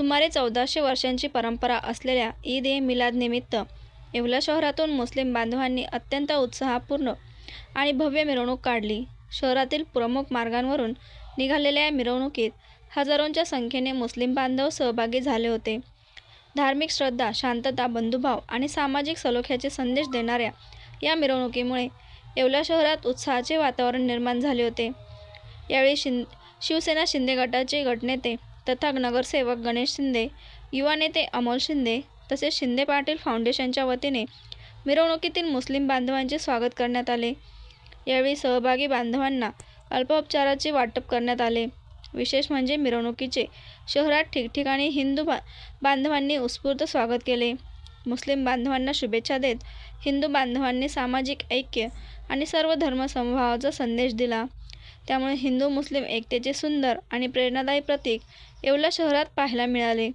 सुमारे 1400 वर्षांची परंपरा असलेल्या ईद ए मिलादनिमित्त येवला शहरातून मुस्लिम बांधवांनी अत्यंत उत्साहपूर्ण आणि भव्य मिरवणूक काढली. शहरातील प्रमुख मार्गांवरून निघालेल्या या मिरवणुकीत हजारोंच्या संख्येने मुस्लिम बांधव सहभागी झाले होते. धार्मिक श्रद्धा, शांतता, बंधुभाव आणि सामाजिक सलोख्याचे संदेश देणाऱ्या या मिरवणुकीमुळे येवला शहरात उत्साहाचे वातावरण निर्माण झाले होते. यावेळी शिवसेना शिंदे गटाचे गटनेते तथा नगरसेवक गणेश शिंदे, युवा नेते अमोल शिंदे तसेच शिंदे पाटील फाउंडेशनच्या वतीने मिरवणुकीतील मुस्लिम बांधवांचे स्वागत करण्यात आले. यावेळी सहभागी बांधवांना अल्पोपचाराचे वाटप करण्यात आले. विशेष म्हणजे मिरवणुकीचे शहरात ठिकठिकाणी हिंदू बांधवांनी उत्स्फूर्त स्वागत केले. मुस्लिम बांधवांना शुभेच्छा देत हिंदू बांधवांनी सामाजिक ऐक्य आणि सर्व धर्मसमभावाचा संदेश दिला. त्यामुळे हिंदू मुस्लिम एकतेचे सुंदर आणि प्रेरणादायी प्रतीक येवला शहरात पाहायला मिळाले.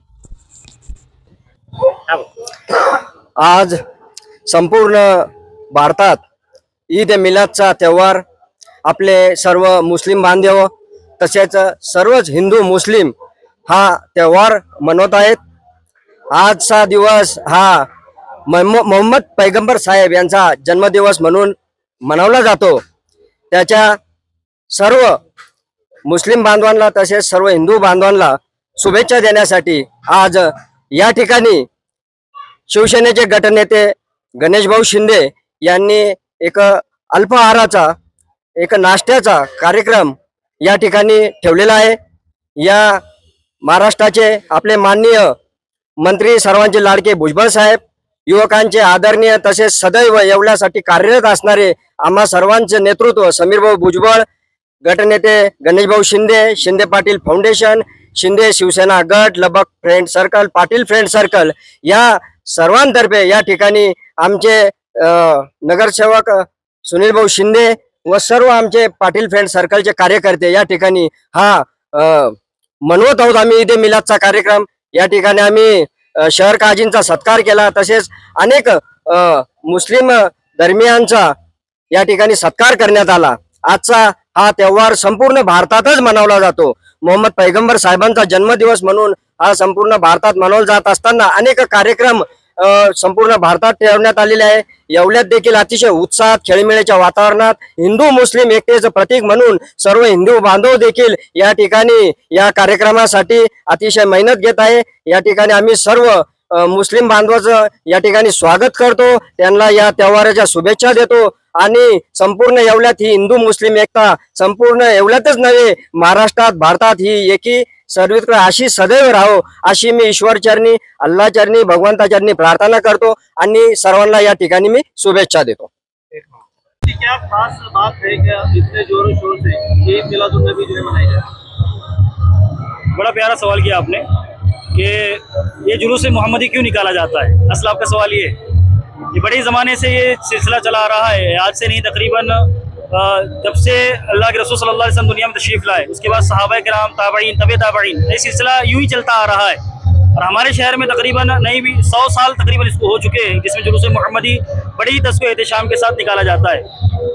आज संपूर्ण भारतात ईद ए मिलादचा त्यौहार आपले सर्व मुस्लिम बांधव तसेच सर्वच हिंदू मुस्लिम हा त्यौहार मनवत आहेत. आजचा दिवस हा मोहम्मद पैगंबर साहेब यांचा जन्मदिवस म्हणून मनवला जातो. त्याच्या सर्व मुस्लिम बांधवांना तसेच सर्व हिंदू बांधवांना शुभेच्छा देण्यासाठी आज या ठिकाणी शिवसेनेचे गटनेते गणेशभाऊ शिंदे यांनी एक अल्पाहाराचा एक नाश्त्याचा कार्यक्रम या ठिकाणी ठेवलेला आहे. या महाराष्ट्राचे आपले माननीय मंत्री सर्वांचे लाडके भुजबळ साहेब, युवकांचे आदरणीय तसेच सदैव येवल्यासाठी कार्यरत असणारे आम्हा सर्वांचे नेतृत्व समीरभाऊ भुजबळ, गटनेते गणेशभाऊ शिंदे, शिंदे पाटील फाउंडेशन, शिंदे शिवसेना गट, लबक friend circle, Patil friend circle या सर्वांतर्फे या ठिकाणी आमचे नगरसेवक सुनीलभाऊ शिंदे व सर्व आमचे पाटील फ्रेंड सर्कलचे कार्यकर्ते या ठिकाणी हा मनवत आहोत आम्ही ईद ए मिलादचा कार्यक्रम. या ठिकाणी आम्ही शहर काजींचा सत्कार केला तसेच अनेक मुस्लिम धर्मियांचा या ठिकाणी सत्कार करण्यात आला. आजचा हा त्यौहार संपूर्ण भारतातच मनवला जातो. मोहम्मद पैगंबर साहेबांचा जन्मदिवस म्हणून हा संपूर्ण भारतात मनवला जात असताना अनेक कार्यक्रम संपूर्ण भारतात ठेवण्यात आलेले आहे. येवल्यात देखील अतिशय उत्साहात खेळीमेळीच्या वातावरणात हिंदू मुस्लिम एकतेचं प्रतीक म्हणून सर्व हिंदू बांधव देखील या ठिकाणी या कार्यक्रमासाठी अतिशय मेहनत घेत आहे. या ठिकाणी आम्ही सर्व मुस्लिम बांधवाचं या ठिकाणी स्वागत करतो, त्यांना या त्यौहाराच्या शुभेच्छा देतो आणि संपूर्ण येवल्यात ही हिंदू मुस्लिम एकता संपूर्ण येवल्यातच नव्हे महाराष्ट्रात भारतात ही एकी सर्वत्र अशी सदैव राहो अशी मी ईश्वर चरणी, अल्लाह चरणी, भगवंता चरणी प्रार्थना करतो आणि सर्वांना या ठिकाणी मी शुभेच्छा देतो. क्या खास बात है क्या इतने जोरों शोर से ईद मिलादुन नबी जो मनाई जाए? बड़ा प्यारा सवाल किया आपने कि ये जुलूस मोहम्मदी क्यों निकाला जाता है. असल आपका सवाल ये बड़े ज़माने से ये सिलसिला चला आ रहा है. आज से नहीं, तकरीबन जब से अल्लाह के रसूल सल्लल्लाहु अलैहि वसल्लम दुनिया में तशरीफ़ लाए उसके बाद सहाबा किराम, ताबईन, तबे ताबईन, ये सिलसिला यूं ही चलता आ रहा है. और हमारे शहर में तकरीबन नहीं भी 100 साल तकरीबन इसको हो चुके हैं, जिसमें जुलूस मोहम्मदी बड़ी ही तस्वीर एहतशाम के साथ निकाला जाता है.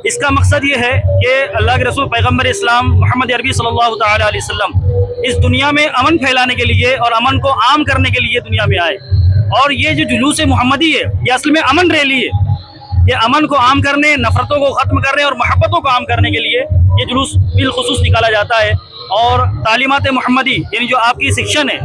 इसका मकसद ये है कि अल्लाह के रसूल पैगम्बर इस्लाम मोहम्मद अरबी सल्लल्लाहु तआला अलैहि वसल्लम इस दुनिया में अमन फैलाने के लिए और अमन को आम करने के लिए दुनिया में आए. और ये जो जुलूस मोहम्मदी है ये असल में अमन रैली है. ये अमन को आम करने, नफरतों को ख़त्म करने और मोहब्बतों को आम करने के लिए ये जुलूस बिलखुसूस निकाला जाता है. और तालीमात मोहम्मदी यानी जो आपकी शिक्षण है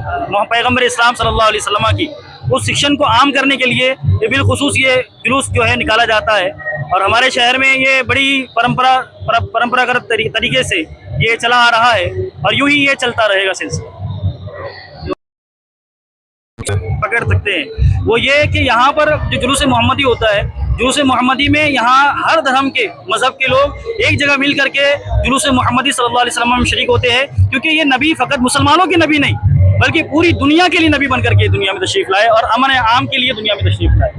पैगम्बर इस्लाम सल्लल्लाहु अलैहि वसल्लम की, उस शिक्षण को आम करने के लिए ये बिलखुसूस ये जुलूस जो है निकाला जाता है. और हमारे शहर में ये बड़ी परंपरागत तरीके से ये चला आ रहा है और यूँ ही ये चलता रहेगा सिलसिला. पकड़ सकते हैं वो ये कि यहाँ पर जो जुलूस मोहम्मदी होता है, जुलूस मोहम्मदी में यहाँ हर धर्म के मज़हब के लोग एक जगह मिल करके जुलूस मोहम्मदी सल्लल्लाहु अलैहि वसल्लम में शरीक होते हैं. क्योंकि ये नबी फ़कत मुसलमानों के नबी नहीं बल्कि पूरी दुनिया के लिए नबी बन करके दुनिया में तशरीफ़ लाए और अमन आम के लिए दुनिया में तशरीफ़ लाए.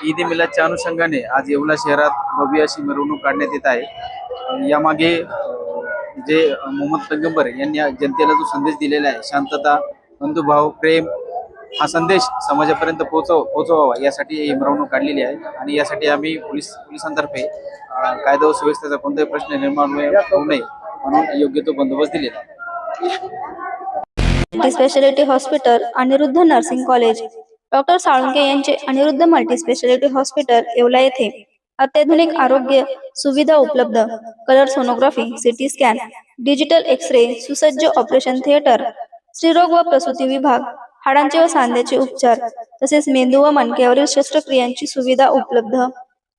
ईद ए मिलादच्या अनुषंगाने आज येवला शहरात भव्य अशी मिरवणूक काढण्यात येत आहे. यामागे जे मोहम्मद पैगंबर यांनी जनतेला जो संदेश दिलेला आहे, शांतता, बंधुभाव, प्रेम, हा संदेश समाजापर्यंत पोहोचवावा यासाठी ही मिरवणूक काढलेली आहे. आणि यासाठी आम्ही पोलिसांतर्फे कायदा व सुव्यवस्थेचा कोणताही प्रश्न निर्माण होऊ नये म्हणून योग्य तो बंदोबस्त दिलेला आहे. Multispeciality hospital Aniruddha nursing college. Doctor Salunke यांचे अनिरुद्ध मल्टीस्पेशालिटी हॉस्पिटल येवला येथे अत्याधुनिक आरोग्य सुविधा उपलब्ध, colour sonography, CT scan, digital X-ray, सुसज्ज ऑपरेशन थिएटर, स्त्रीरोग व प्रसूती विभाग, हाडांचे व सांध्याचे उपचार, तसेच मेंदू व मणक्यावरील शस्त्रक्रियांची सुविधा उपलब्ध,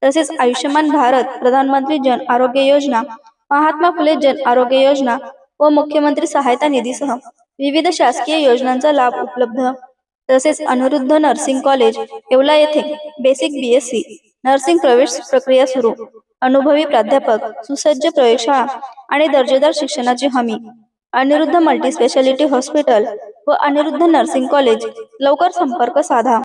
तसेच आयुष्यमान भारत, प्रधानमंत्री जन आरोग्य योजना, महात्मा फुले जन आरोग्य योजना व मुख्यमंत्री सहायता निधीसह विविध शासकीय योजनांचा लाभ उपलब्ध. तसेच अनिरुद्ध नर्सिंग कॉलेज येवला येथे बेसिक BSc नर्सिंग प्रवेश प्रक्रिया सुरू, अनुभवी प्राध्यापक, सुसज्ज प्रयोगशाळा आणि दर्जेदार शिक्षणाची हमी. अनिरुद्ध मल्टीस्पेशालिटी हॉस्पिटल व अनिरुद्ध नर्सिंग कॉलेज. लवकर संपर्क साधा.